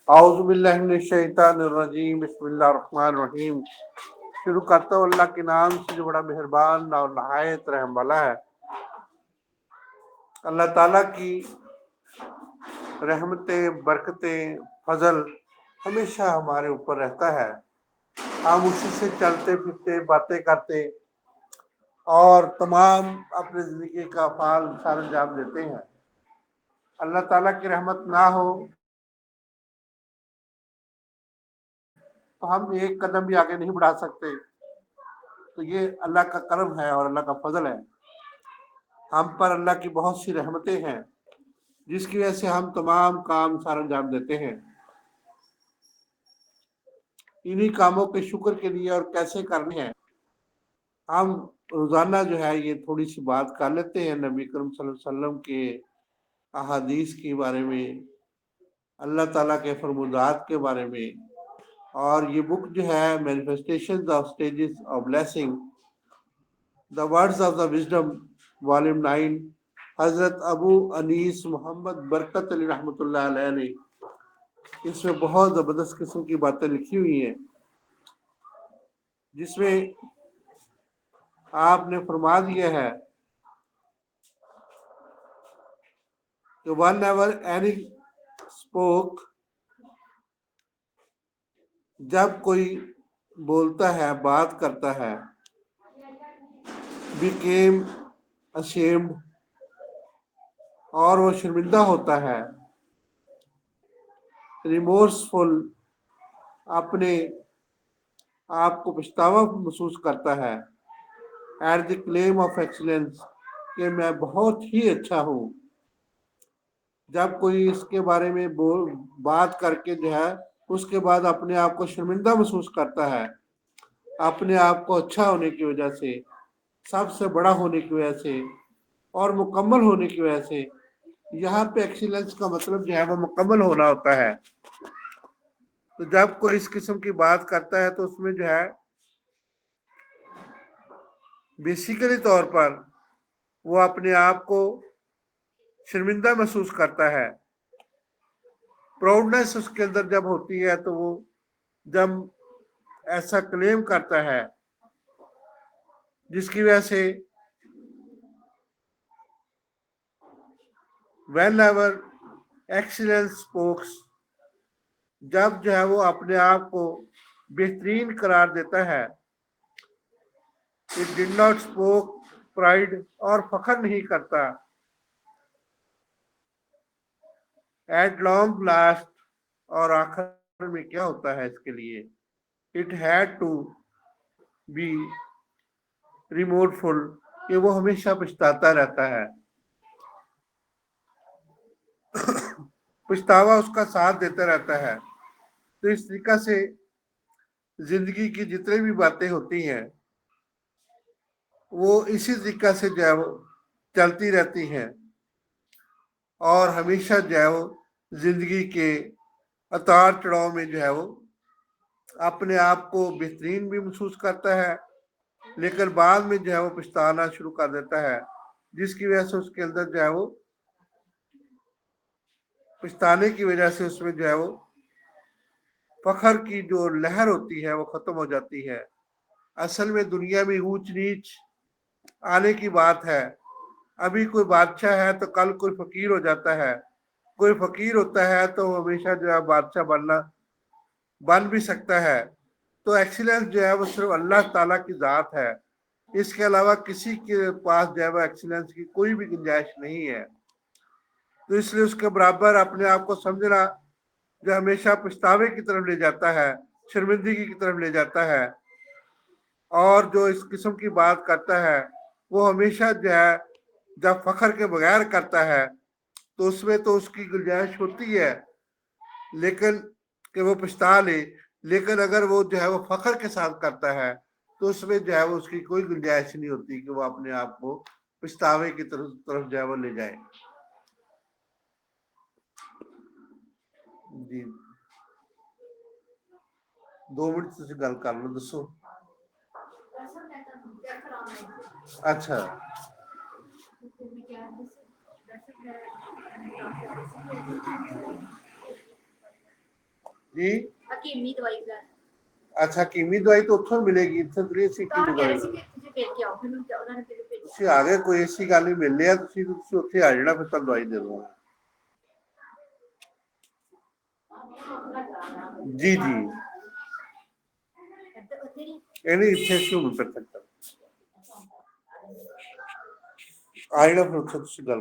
اعوذ باللہ من الشیطان الرجیم، بسم اللہ الرحمن الرحیم۔ شروع کرتا ہوں اللہ کے نام سے جو بڑا مہربان اور نہایت رحم والا ہے۔ اللہ تعالیٰ کی رحمتیں، برکتیں، فضل ہمیشہ ہمارے اوپر رہتا ہے۔ ہم اسی سے چلتے پھرتے، باتیں کرتے اور تمام اپنے زندگی کا افعال سر انجام دیتے ہیں۔ اللہ تعالیٰ کی رحمت نہ ہو تو ہم ایک قدم بھی آگے نہیں بڑھا سکتے۔ تو یہ اللہ کا کرم ہے اور اللہ کا فضل ہے۔ ہم پر اللہ کی بہت سی رحمتیں ہیں جس کی وجہ سے ہم تمام کام سر انجام دیتے ہیں۔ انہی کاموں کے شکر کے لیے اور کیسے کرنے ہیں، ہم روزانہ جو ہے یہ تھوڑی سی بات کر لیتے ہیں نبی کرم صلی اللہ علیہ وسلم کے احادیث کے بارے میں، اللہ تعالیٰ کے فرمودات کے بارے میں۔ اور یہ بک جو ہے manifestations of stages of blessing, the words of the wisdom, volume 9، حضرت ابو انیس محمد برکت علی رحمۃ اللہ علیہ نے اس میں بہت زبردست قسم کی باتیں لکھی ہوئی ہیں، جس میں آپ نے فرما دیا ہے کہ ون ایور اینی اسپوک، جب کوئی بولتا ہے، بات کرتا ہے، بیکیم ashamed، اور وہ شرمندہ ہوتا ہے، ریمورسفل، اپنے آپ کو پچھتاوا محسوس کرتا ہے، at the claim of excellence, کہ میں بہت ہی اچھا ہوں۔ جب کوئی اس کے بارے میں بات کر کے جو ہے اس کے بعد اپنے آپ کو شرمندہ محسوس کرتا ہے، اپنے آپ کو اچھا ہونے کی وجہ سے، سب سے بڑا ہونے کی وجہ سے اور مکمل ہونے کی وجہ سے۔ یہاں پہ ایکسیلنس کا مطلب جو ہے وہ مکمل ہونا ہوتا ہے۔ تو جب کوئی اس قسم کی بات کرتا ہے تو اس میں جو ہے بیسیکلی طور پر وہ اپنے آپ کو شرمندہ محسوس کرتا ہے۔ پراؤڈنس اس کے اندر جب ہوتی ہے تو وہ جب ایسا کلیم کرتا ہے جس کی وجہ سے وین ایور ایکسیلنس اسپوکس، جب جو ہے وہ اپنے آپ کو بہترین قرار دیتا ہے، it did not spoke pride, اور فخر نہیں کرتا، ایٹ لانگ لاسٹ، اور آخر میں کیا ہوتا ہے اس کے لیے، اٹ ہیڈ ٹو بی ریمورفل، کہ وہ ہمیشہ پچھتاتا رہتا ہے، پچھتاوا اس کا ساتھ دیتا رہتا ہے۔ تو اس طریقہ سے زندگی کی جتنی بھی باتیں ہوتی ہیں وہ اسی طریقہ سے جو ہے وہ چلتی رہتی ہیں، اور ہمیشہ جو ہے وہ زندگی کے اتار چڑھاؤ میں جو ہے وہ اپنے آپ کو بہترین بھی محسوس کرتا ہے، لیکن بعد میں جو ہے وہ پچھتانا شروع کر دیتا ہے، جس کی وجہ سے اس کے اندر جو ہے وہ پچھتانے کی وجہ سے اس میں جو ہے وہ فخر کی جو لہر ہوتی ہے وہ ختم ہو جاتی ہے۔ اصل میں دنیا میں اونچ نیچ آنے کی بات ہے۔ ابھی کوئی بادشاہ ہے تو کل کوئی فقیر ہو جاتا ہے، کوئی فقیر ہوتا ہے تو ہمیشہ جو ہے بادشاہ بن بھی سکتا ہے۔ تو ایکسیلنس جو ہے وہ صرف اللہ تعالیٰ کی ذات ہے، اس کے علاوہ کسی کے پاس جو ہے وہ ایکسیلنس کی کوئی بھی گنجائش نہیں ہے۔ تو اس لیے اس کے برابر اپنے آپ کو سمجھنا جو ہمیشہ پچھتاوے کی طرف لے جاتا ہے، شرمندگی کی طرف لے جاتا ہے، اور جو اس قسم کی بات کرتا ہے وہ ہمیشہ جو ہے جب فخر کے بغیر کرتا ہے تو اس میں تو اس کی گنجائش ہوتی ہے لیکن کہ وہ پچھتا لے، لیکن اگر وہ جو ہے وہ فخر کے ساتھ کرتا ہے تو اس میں جو ہے وہ اس کی کوئی گنجائش نہیں ہوتی کہ وہ اپنے آپ کو پچھتاوے کی طرف جو ہے وہ لے جائے۔ جی 2 منٹ تسی گل کر لو، دسو۔ اچھا ਜੀ ਹਕੀਮੀ ਦਵਾਈ ਦਾ। ਅੱਛਾ ਹਕੀਮੀ ਦਵਾਈ ਤਾਂ ਉੱਥੋਂ ਮਿਲੇਗੀ, ਇੱਥੇ ਥੋੜੀ ਅਸੀਂ ਤਾਂ ਹਕੀਮੀ ਕਹਿ ਰਹੇ ਦਵਾਈ। ਸੀ ਕਿ ਤੁਸੀਂ ਭੇਜ ਕੇ ਆਓ, ਫਿਰ ਉਹਨਾਂ ਨੇ ਫਿਰ ਭੇਜਿਆ। ਤੁਸੀਂ ਆ ਗਏ, ਕੋਈ ਐਸੀ ਗੱਲ ਨਹੀਂ, ਮਿਲਨੇ ਆ, ਤੁਸੀਂ ਉੱਥੇ ਆ ਜਾਣਾ, ਫਿਰ ਤੁਹਾਨੂੰ ਦਵਾਈ ਦੇ ਦੂੰਗਾ। ਜੀ ਜੀ ਇਹ ਨਹੀਂ ਇੱਥੇ ਸ਼ੁਰੂ ਕਰ ਸਕਦਾ, ਆ ਜਾਣਾ, ਫਿਰ ਉੱਥੇ ਤੁਸੀਂ ਗੱਲ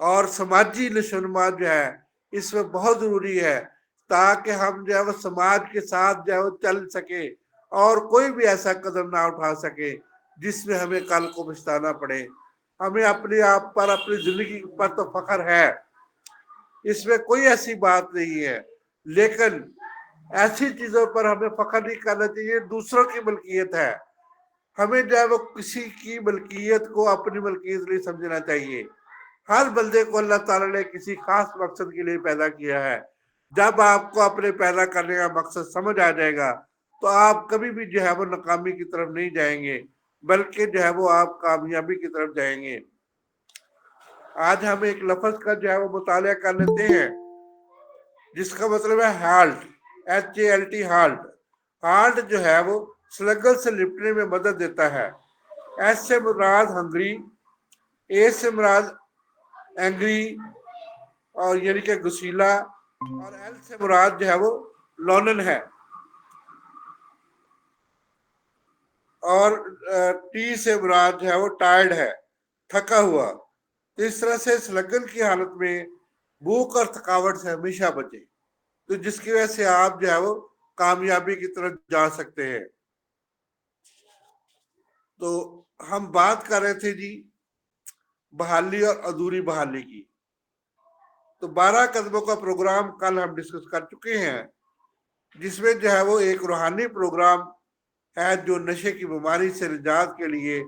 اور سماجی نشوونما جو ہے اس میں بہت ضروری ہے، تاکہ ہم جو ہے وہ سماج کے ساتھ جو ہے وہ چل سکے اور کوئی بھی ایسا قدم نہ اٹھا سکے جس میں ہمیں کل کو پچھتانا پڑے۔ ہمیں اپنے آپ پر، اپنی زندگی پر تو فخر ہے، اس میں کوئی ایسی بات نہیں ہے، لیکن ایسی چیزوں پر ہمیں فخر نہیں کرنا چاہیے، دوسروں کی ملکیت ہے، ہمیں جو ہے وہ کسی کی ملکیت کو اپنی ملکیت نہیں سمجھنا چاہیے۔ ہر بندے کو اللہ تعالیٰ نے کسی خاص مقصد کے لیے پیدا کیا ہے۔ جب آپ کو اپنے پیدا کرنے کا مقصد سمجھ آ جائے گا تو آپ کبھی بھی جو ہے وہ ناکامی کی طرف نہیں جائیں گے، بلکہ جو ہے وہ آپ کامیابی کی طرف جائیں گے۔ آج ہم ایک لفظ کا جو ہے وہ مطالعہ کر لیتے ہیں جس کا مطلب ہے ہالٹ، HALT، ہالٹ۔ ہالٹ جو ہے وہ سلگل سے لپٹنے میں مدد دیتا ہے۔ ایس سے مراد ہنگری، اے سے مراد اینگری اور یعنی کہ غصیلا، اور ایل سے مراد جو ہے وہ لونن ہے، اور ٹی سے مراد جو ہے وہ ٹائرڈ ہے، تھکا ہوا۔ تو اس طرح سے سلگن کی حالت میں بھوک اور تھکاوٹ سے ہمیشہ بچے، تو جس کی وجہ سے آپ جو ہے وہ کامیابی کی طرف جا سکتے ہیں۔ تو ہم بات کر رہے تھے جی بحالی اور ادھوری بحالی کی۔ تو 12 قدموں کا پروگرام کل ہم ڈسکس کر چکے ہیں، جس میں جو ہے وہ ایک روحانی پروگرام ہے جو نشے کی بیماری سے نجات کے لیے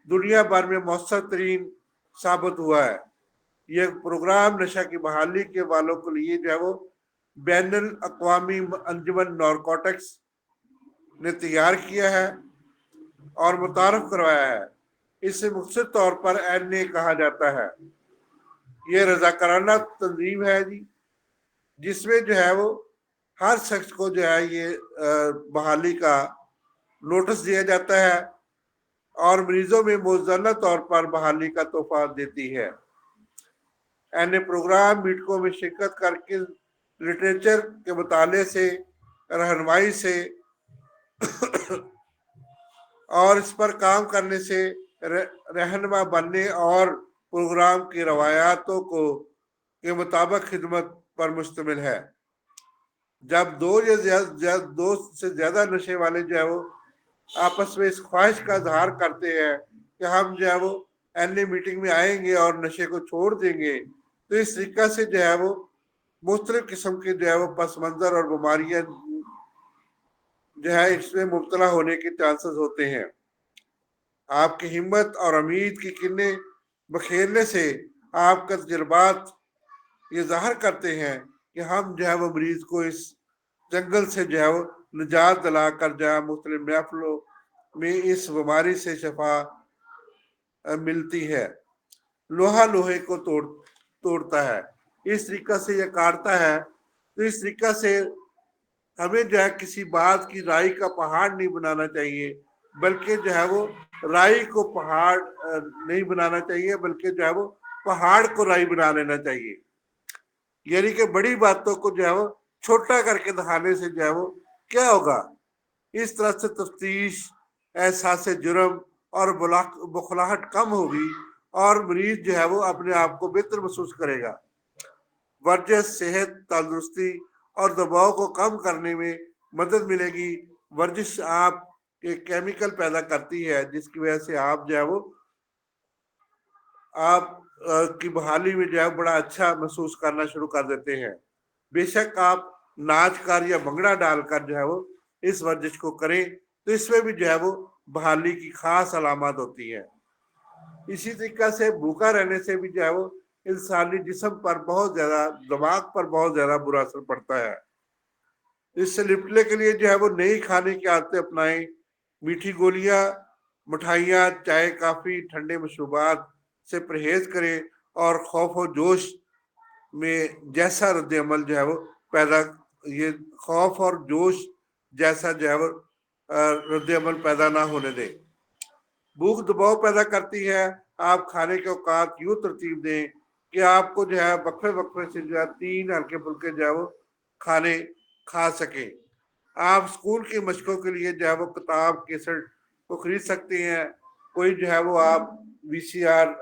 دنیا بھر میں مؤثر ترین ثابت ہوا ہے۔ یہ پروگرام نشہ کی بحالی کے والوں کے لیے جو ہے وہ بین الاقوامی انجمن نارکوٹکس نے تیار کیا ہے اور متعارف کروایا ہے۔ اسے مختصر طور پر NA کہا جاتا ہے۔ یہ رضاکارانہ تنظیم ہے جی، جس میں جو ہے وہ ہر شخص کو جو ہے یہ بحالی کا نوٹس دیا جاتا ہے اور مریضوں میں موزانہ طور پر بحالی کا تحفہ دیتی ہے۔ NA پروگرام میٹنگوں میں شرکت کر کے لٹریچر کے مطالعے سے، رہنمائی سے اور اس پر کام کرنے سے رہنما بننے اور پروگرام کی روایاتوں کے مطابق خدمت پر مشتمل ہے۔ جب دو سے زیادہ نشے والے جو ہے وہ آپس میں اس خواہش کا اظہار کرتے ہیں کہ ہم جو ہے وہ NA میٹنگ میں آئیں گے اور نشے کو چھوڑ دیں گے، تو اس طریقہ سے جو ہے وہ مختلف قسم کے جو ہے وہ پس منظر اور بیماریاں جو ہے اس میں مبتلا ہونے کے چانسز ہوتے ہیں۔ آپ کی ہمت اور امید کی کرنیں بکھیرنے سے آپ کا تجربات یہ ظاہر کرتے ہیں کہ ہم جو ہے وہ مریض کو اس جنگل سے جو ہے وہ نجات دلا کر جہاں مختلف محفلوں میں اس بیماری سے شفا ملتی ہے۔ لوہا لوہے کو توڑتا ہے، اس طریقہ سے یہ کاٹتا ہے۔ تو اس طریقہ سے ہمیں جو ہے کسی بات کی رائی کا پہاڑ نہیں بنانا چاہیے، بلکہ جو ہے وہ رائی کو پہاڑ نہیں بنانا چاہیے، بلکہ جو ہے وہ پہاڑ کو رائی بنا لینا چاہیے۔ یعنی کہ بڑی باتوں کو جو ہے وہ چھوٹا کر کے دکھانے سے جو ہے وہ کیا ہوگا، اس طرح سے تفتیش، احساس جرم اور بخلاہٹ کم ہوگی اور مریض جو ہے وہ اپنے آپ کو بہتر محسوس کرے گا۔ ورزش صحت، تندرستی اور دباؤ کو کم کرنے میں مدد ملے گی۔ ورزش آپ کے کیمیکل پیدا کرتی ہے جس کی وجہ سے آپ جو ہے وہ آپ کی بحالی میں جو ہے بڑا اچھا محسوس کرنا شروع کر دیتے ہیں۔ بے شک آپ ناچ کر یا بھنگڑا ڈال کر جو ہے وہ اس ورزش کو کریں تو اس میں بھی جو ہے وہ بحالی کی خاص علامات ہوتی ہیں۔ اسی طریقہ سے بھوکا رہنے سے بھی جو ہے وہ انسانی جسم پر بہت زیادہ، دماغ پر بہت زیادہ برا اثر پڑتا ہے۔ اس سے نپٹنے کے لیے جو ہے وہ نئی کھانے کی عادتیں اپنائیں، میٹھی گولیاں، مٹھائیاں، چائے، کافی، ٹھنڈے مشروبات سے پرہیز کریں اور خوف و جوش میں جیسا رد عمل جو ہے وہ یہ خوف اور جوش جیسا جو ہے وہ رد عمل پیدا نہ ہونے دیں۔ بھوک دباؤ پیدا کرتی ہے۔ آپ کھانے کے اوقات یوں ترتیب دیں کہ آپ کو جو ہے وقفے وقفے سے جو ہے 3 ہلکے پھلکے جو ہے وہ کھانے کھا سکیں۔ آپ اسکول کی مشقوں کے لیے جو ہے وہ کتاب کیسٹ کو خرید سکتے ہیں۔ کوئی جو ہے وہ آپ VCR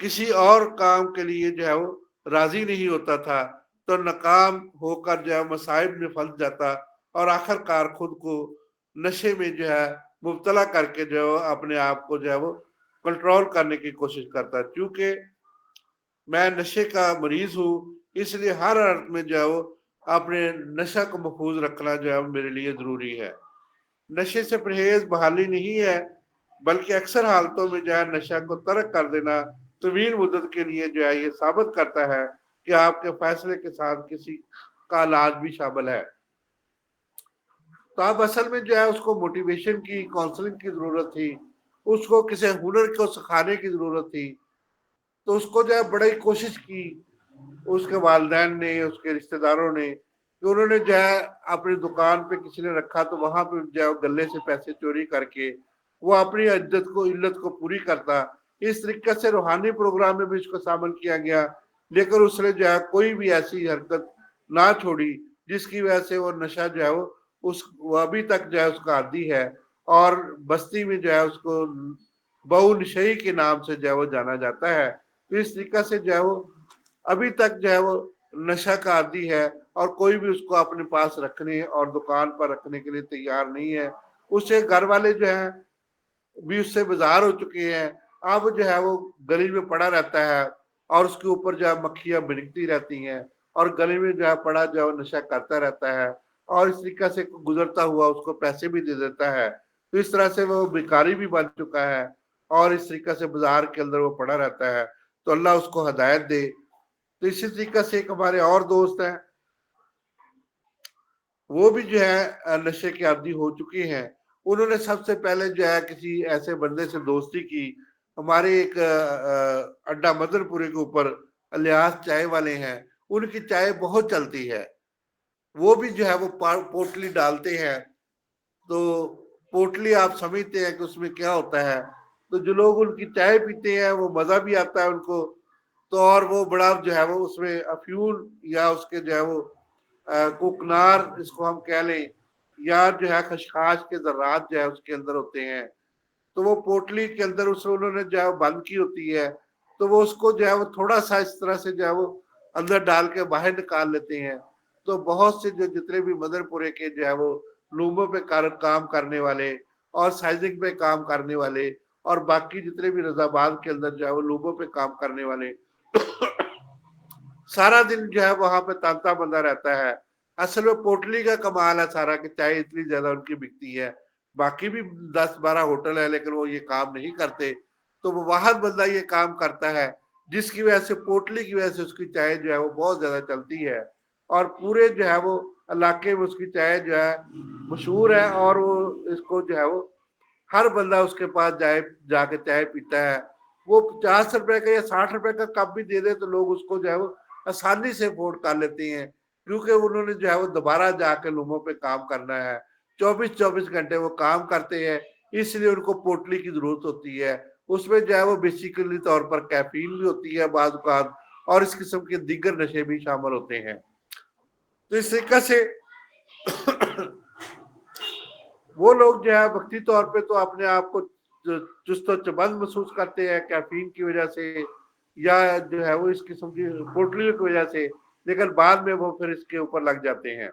کسی اور کام کے لیے جو ہے وہ راضی نہیں ہوتا تھا، تو ناکام ہو کر جو ہے مصائب میں پھنس جاتا اور آخر کار خود کو نشے میں جو ہے مبتلا کر کے جو ہے اپنے آپ کو جو ہے وہ کنٹرول کرنے کی کوشش کرتا. چونکہ میں نشے کا مریض ہوں، اس لیے ہر حالت میں جو ہے وہ اپنے نشہ کو محفوظ رکھنا جو ہے میرے لیے ضروری ہے. نشے سے پرہیز بحالی نہیں ہے، بلکہ اکثر حالتوں میں جو ہے نشہ کو ترک کر دینا طویل مدت کے لیے جو ہے یہ ثابت کرتا ہے کہ آپ کے فیصلے کے ساتھ کسی کا علاج بھی شامل ہے. تو اب اصل میں جو ہے اس کو موٹیویشن کی، کاؤنسلنگ کی ضرورت تھی، اس کو کسی ہنر کو سکھانے کی ضرورت تھی. تو اس کو جو ہے بڑی کوشش کی اس کے والدین نے، اس کے رشتہ داروں نے، کہ انہوں نے جو ہے اپنی دکان پہ کسی نے رکھا تو وہاں پہ جو ہے گلے سے پیسے چوری کر کے وہ اپنی علت کو پوری کرتا. اس طریقے سے روحانی پروگرام میں بھی اس کو شامل کیا گیا، لیکن اس نے جو ہے کوئی بھی ایسی حرکت نہ چھوڑی جس کی وجہ سے وہ نشہ جو ہے وہ ابھی تک جو ہے اس کا عادی ہے، اور بستی میں جو ہے اس کو بہو نشئی کے نام سے جو ہے وہ جانا جاتا ہے. تو اس طریقے سے جو ہے وہ ابھی تک جو ہے وہ نشہ کا عادی ہے، اور کوئی بھی اس کو اپنے پاس رکھنے اور دکان پر رکھنے کے لیے تیار نہیں ہے. اس سے گھر والے جو ہیں بھی اس سے بیزار ہو چکے ہیں. اب جو ہے وہ گلی میں پڑا رہتا ہے اور اس کے اوپر جو ہے مکھیاں بھڑکتی رہتی ہیں، اور گلی میں جو ہے پڑا جو ہے وہ نشہ کرتا رہتا ہے، اور اس طریقے سے گزرتا ہوا اس کو پیسے بھی دے دیتا ہے. تو اس طرح سے وہ بیکاری بھی بن چکا ہے، اور اس طریقے سے بازار کے اندر وہ پڑا رہتا ہے. تو اللہ اس کو ہدایت دے. تو اسی طریقے سے ایک ہمارے اور دوست ہیں، وہ بھی جو ہے نشے کے عادی ہو چکے ہیں. انہوں نے سب سے پہلے جو ہے کسی ایسے بندے سے دوستی کی. ہمارے ایک اڈا مدن پورے کے اوپر الیاس چائے والے ہیں، ان کی چائے بہت چلتی ہے. وہ بھی جو ہے وہ پوٹلی ڈالتے ہیں. تو پوٹلی آپ سمجھتے ہیں کہ اس میں کیا ہوتا ہے. تو جو لوگ ان کی چائے پیتے ہیں وہ مزہ بھی آتا ہے ان کو. تو اور وہ بڑا جو ہے وہ اس میں افیون یا اس کے جو ہے وہ کوکنار اس کو ہم کہہ لیں، یا جو ہے خشخاش کے ذرات جو ہے اس کے اندر ہوتے ہیں. تو وہ پوٹلی کے اندر انہوں نے جو ہے بند کی ہوتی ہے. تو وہ اس کو جو ہے وہ تھوڑا سا اس طرح سے جو ہے وہ اندر ڈال کے باہر نکال لیتے ہیں. تو بہت سے جو جتنے بھی مدن پورے کے جو ہے وہ لوگوں پہ کام کرنے والے اور سائزنگ پہ کام کرنے والے اور باقی جتنے بھی رضا آباد کے اندر جو ہے وہ لوگوں پہ کام کرنے والے سارا دن جو ہے وہاں پہ تانتا بندہ رہتا ہے. اصل میں پوٹلی کا کمال ہے سارا کہ چائے اتنی زیادہ ان کی بکتی ہے. باقی بھی 10-12 ہوٹل ہے لیکن وہ یہ کام نہیں کرتے. تو وہ واحد بندہ یہ کام کرتا ہے جس کی وجہ سے پوٹلی کی وجہ سے اس کی چائے جو ہے وہ بہت زیادہ چلتی ہے، اور پورے جو ہے وہ علاقے میں اس کی چائے جو ہے مشہور ہے. اور وہ اس کو جو ہے وہ ہر بندہ اس کے پاس جا کے چائے پیتا ہے. وہ 50 روپے کا یا 60 روپے کا کپ بھی دے دے تو لوگ اس کو جو ہے وہ آسانی سے افورڈ کر لیتے ہیں، کیونکہ انہوں نے جو ہے وہ دوبارہ جا کے لوگوں پہ کام کرنا ہے. 24 گھنٹے وہ کام کرتے ہیں، اس لیے ان کو پوٹلی کی ضرورت ہوتی ہے. اس میں جو ہے وہ بیسیکلی طور پر کیفین بھی ہوتی ہے بعض اوقات، اور اس قسم کے دیگر نشے بھی شامل ہوتے ہیں. تو اس طریقے سے وہ لوگ جو ہے وقتی طور پہ تو اپنے آپ کو چست و چبند محسوس کرتے ہیں کیفین کی وجہ سے، یا جو ہے وہ اس قسم کی پوٹلی کی وجہ سے، لیکن بعد میں وہ پھر اس کے اوپر لگ جاتے ہیں.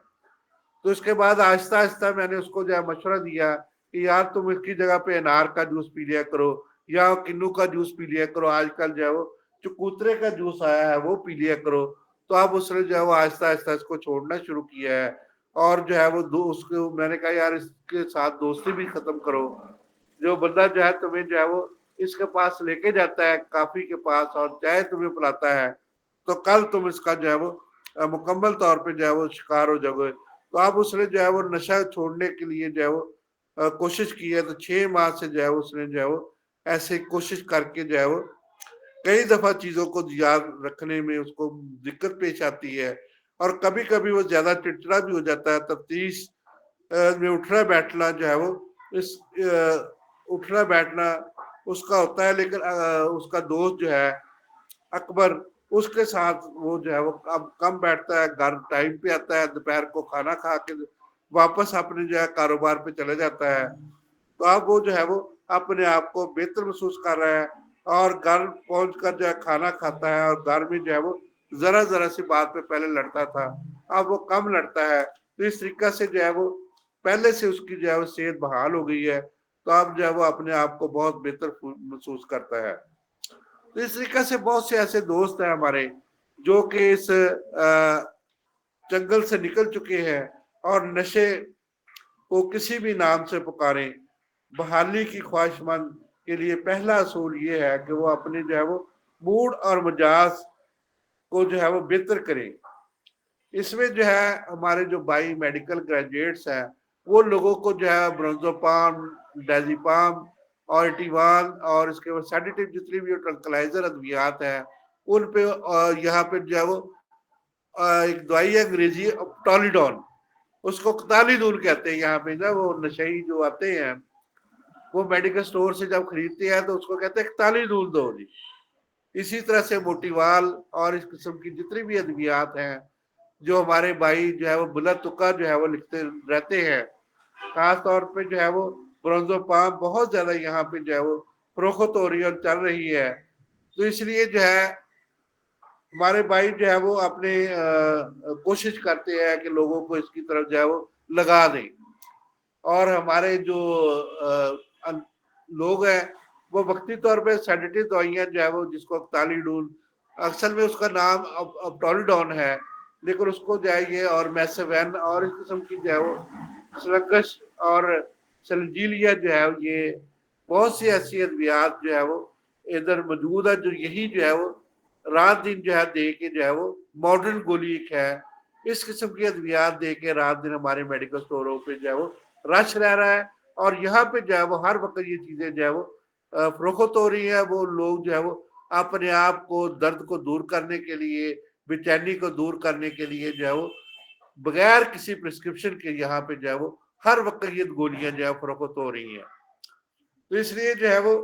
تو اس کے بعد آہستہ آہستہ میں نے اس کو جو ہے مشورہ دیا کہ یار تم اس کی جگہ پہ انار کا جوس پی لیا کرو یا کنو کا جوس پی لیا کرو. آج کل جو ہے وہ چکوترے کا جوس آیا ہے وہ پی لیا کرو. تو اب اس نے جو ہے وہ آہستہ آہستہ اس کو چھوڑنا شروع کیا ہے. اور جو ہے وہ اس کو میں نے کہا یار اس کے ساتھ دوستی بھی ختم کرو. جو بندہ جو ہے تمہیں جو ہے وہ اس کے پاس لے کے جاتا ہے کافی کے پاس اور چائے تمہیں پلاتا ہے، تو کل تم اس کا جو ہے وہ مکمل طور پہ جو ہے وہ شکار ہو جاؤ گے. تو اب اس نے جو ہے وہ نشہ چھوڑنے کے لیے جو ہے وہ کوشش کی ہے. تو 6 ماہ سے جو ہے اس نے جو ہے وہ ایسے کوشش کر کے جو ہے وہ کئی دفعہ چیزوں کو یاد رکھنے میں اس کو دقت پیش آتی ہے، اور کبھی کبھی وہ زیادہ چڑچڑا بھی ہو جاتا ہے. تفتیش میں اٹھنا بیٹھنا جو ہے وہ اٹھنا بیٹھنا اس کا ہوتا ہے، لیکن اس کا دوست جو ہے اکبر اس کے ساتھ وہ جو ہے وہ اب کم بیٹھتا ہے. گھر ٹائم پہ آتا ہے، دوپہر کو کھانا کھا کے واپس اپنے جو ہے کاروبار پہ چلے جاتا ہے. تو اب وہ جو ہے وہ اپنے آپ کو بہتر محسوس کر رہا ہے. اور گھر پہنچ کر جو ہے کھانا کھاتا ہے، اور گھر میں جو ہے وہ ذرا سی بات پہ پہلے لڑتا تھا، اب وہ کم لڑتا ہے۔ تو اس طریقہ سے جو ہے وہ پہلے سے اس کی جو ہے وہ صحت بحال ہو گئی ہے، تو اب جو ہے وہ اپنے آپ کو بہت بہتر محسوس کرتا ہے۔ تو اس طریقے سے بہت سے ایسے دوست ہیں ہمارے جو کہ اس جنگل سے نکل چکے ہیں اور نشے کو کسی بھی نام سے پکاریں۔ بحالی کی خواہش مند کے لیے پہلا اصول یہ ہے کہ وہ اپنے جو ہے وہ موڈ اور مزاج کو جو ہے وہ بہتر کریں۔ اس میں جو ہے ہمارے جو بھائی میڈیکل گریجویٹس ہیں وہ لوگوں کو جو ہے برونزوپام، ڈیزیپام اور ایٹیوان اور اس کے بعد سیڈیٹیو جتنی بھی ٹرنکلائزر ادویات ہیں ان پہ یہاں پہ جو ہے وہ ایک دوائی ہے انگریزی ٹالیڈون، اس کو تالیدول کہتے ہیں یہاں پہ نا، وہ نشئی جو آتے ہیں وہ میڈیکل سٹور سے جب خریدتے ہیں تو اس کو کہتے ہیں تالیدول دو جی۔ اسی طرح سے موٹیوال اور اس قسم کی جتنی بھی ادویات ہیں جو ہمارے بھائی جو ہے وہ بلا تکا جو ہے وہ لکھتے رہتے ہیں، خاص طور پہ جو ہے وہ برونزوپام بہت زیادہ یہاں پہ جو ہے وہ فروخت ہو رہی ہے اور چل رہی ہے۔ تو اس لیے جو ہے ہمارے بھائی جو ہے وہ اپنے کوشش کرتے ہیں کہ لوگوں کو اس کی طرف جو ہے وہ لگا دیں، اور ہمارے جو لوگ ہیں وہ وقتی طور پہ سیڈیٹیو دوائیاں جو ہے وہ جس کو تالیڈول، اصل میں اس کا نام ٹالیڈون ہے، لیکن اس کو جو ہے یہ اور میسوین اور اس قسم کی جو ہے وہ سلکش اور سلجیلیا جو ہے یہ بہت سی ایسی ادویات جو ہے وہ ادھر موجود ہے، جو یہی جو ہے وہ رات دن جو ہے دے کے جو ہے وہ ماڈرن گولی ایک ہے، اس قسم کی ادویات دے کے رات دن ہمارے میڈیکل سٹوروں پہ جو ہے وہ رش رہ رہا ہے، اور یہاں پہ جو ہے وہ ہر وقت یہ چیزیں جو ہے وہ فروخت ہو رہی ہیں۔ وہ لوگ جو ہے وہ اپنے آپ کو درد کو دور کرنے کے لیے، بے چینی کو دور کرنے کے لیے جو ہے وہ بغیر کسی پرسکرپشن کے یہاں پہ جو ہے وہ ہر وقت یہ گولیاں جو ہے فروخت ہو رہی ہیں۔ تو اس لیے جو ہے وہ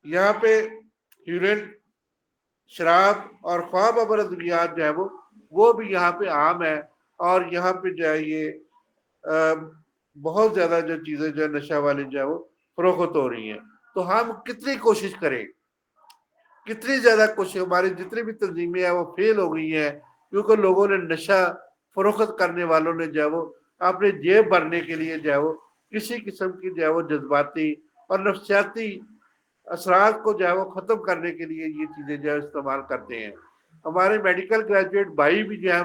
یہاں پہ ہیروئن، شراب اور خواب ابر ادویات جو ہے وہ بھی یہاں پہ عام ہے، اور یہاں پہ جو ہے یہ بہت زیادہ جو چیزیں جو نشہ والی جو ہے وہ فروخت ہو رہی ہیں۔ تو ہم کتنی کوشش کریں، کتنی زیادہ کوشش، ہماری جتنی بھی تنظیمیں ہیں وہ فیل ہو گئی ہیں، کیونکہ لوگوں نے نشہ فروخت کرنے والوں نے جو ہے وہ اپنے جیب بھرنے کے لیے جو ہے وہ کسی قسم کی جو ہے وہ جذباتی اور نفسیاتی اثرات کو جو ہے وہ ختم کرنے کے لیے یہ چیزیں جو ہے استعمال کرتے ہیں۔ ہمارے میڈیکل گریجویٹ بھائی بھی جو ہے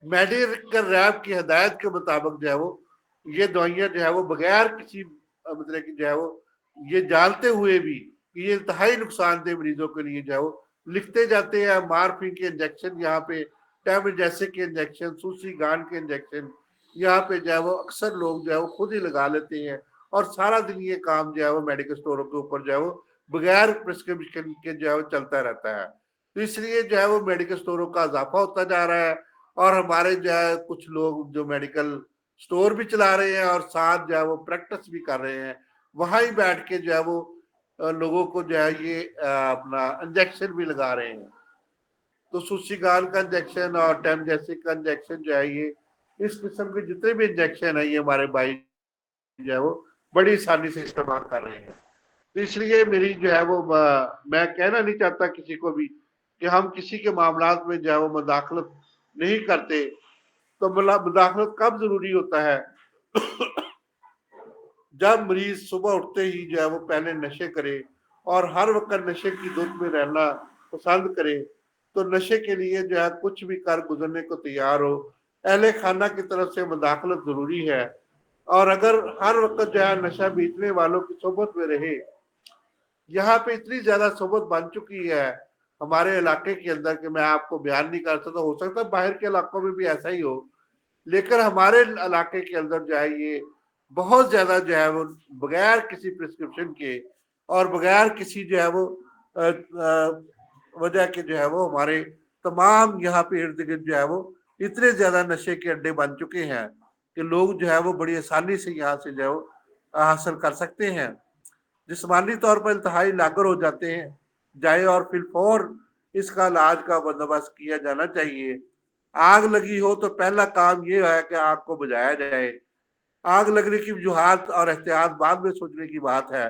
میڈیکل ریپ کی ہدایت کے مطابق جو ہے وہ یہ دوائیاں جو ہے وہ بغیر کسی مطلب کہ جو ہے وہ یہ جانتے ہوئے بھی کہ یہ انتہائی نقصان دہ مریضوں کے لیے جو ہے وہ لکھتے جاتے ہیں۔ مارفین کے انجیکشن یہاں پہ، ٹیمجیسک کے انجیکشن، سوسی گان کے انجیکشن یہاں پہ جو ہے وہ اکثر لوگ جو ہے وہ خود ہی لگا لیتے ہیں، اور سارا دن یہ کام جو ہے وہ میڈیکل سٹوروں کے اوپر جو ہے وہ بغیر پرسکرپشن کے جو ہے وہ چلتا رہتا ہے۔ تو اس لیے جو ہے وہ میڈیکل سٹوروں کا اضافہ ہوتا جا رہا ہے، اور ہمارے جو ہے کچھ لوگ جو میڈیکل سٹور بھی چلا رہے ہیں اور ساتھ جو ہے وہ پریکٹس بھی کر رہے ہیں، وہاں ہی بیٹھ کے جو ہے وہ لوگوں کو جو ہے یہ اپنا انجیکشن بھی لگا رہے ہیں۔ تو سوسی گان کا انجیکشن اور ٹیمجیسک کا انجیکشن جو ہے یہ اس قسم کے جتنے بھی انجیکشن ہیں یہ ہمارے بھائی جو ہے وہ بڑی آسانی سے استعمال کر رہے ہیں۔ تو اس لیے میری جو ہے وہ میں کہنا نہیں چاہتا کسی کو بھی کہ ہم کسی کے معاملات میں جو ہے وہ مداخلت نہیں کرتے۔ تو مداخلت کب ضروری ہوتا ہے؟ جب مریض صبح اٹھتے ہی جو ہے وہ پہلے نشے کرے اور ہر وقت نشے کی دھت میں رہنا پسند کرے، تو نشے کے لیے جو ہے کچھ بھی کر گزرنے کو تیار ہو، اہل خانہ کی طرف سے مداخلت ضروری ہے۔ اور اگر ہر وقت جو ہے نشہ بیچنے والوں کی صحبت میں رہے، یہاں پہ اتنی زیادہ صحبت بن چکی ہے ہمارے علاقے کے اندر کہ میں آپ کو بیان نہیں کر سکتا، ہو سکتا باہر کے علاقوں میں بھی ایسا ہی ہو، لیکن ہمارے علاقے کے اندر جو ہے یہ بہت زیادہ جو ہے وہ بغیر کسی پرسکرپشن کے اور بغیر کسی جو ہے وہ وجہ کے جو ہے وہ ہمارے تمام یہاں پہ ارد گرد جو ہے وہ اتنے زیادہ نشے کے اڈے بن چکے ہیں کہ لوگ جو ہے وہ بڑی آسانی سے یہاں سے جو ہے وہ حاصل کر سکتے ہیں۔ جسمانی طور پر انتہائی لاغر ہو جاتے ہیں جائے، اور فی الفور اس کا علاج کا بندوبست کیا جانا چاہیے۔ آگ لگی ہو تو پہلا کام یہ ہے کہ آگ کو بجھایا جائے۔ آگ لگنے کی وجوہات اور احتیاط بعد میں سوچنے کی بات ہے،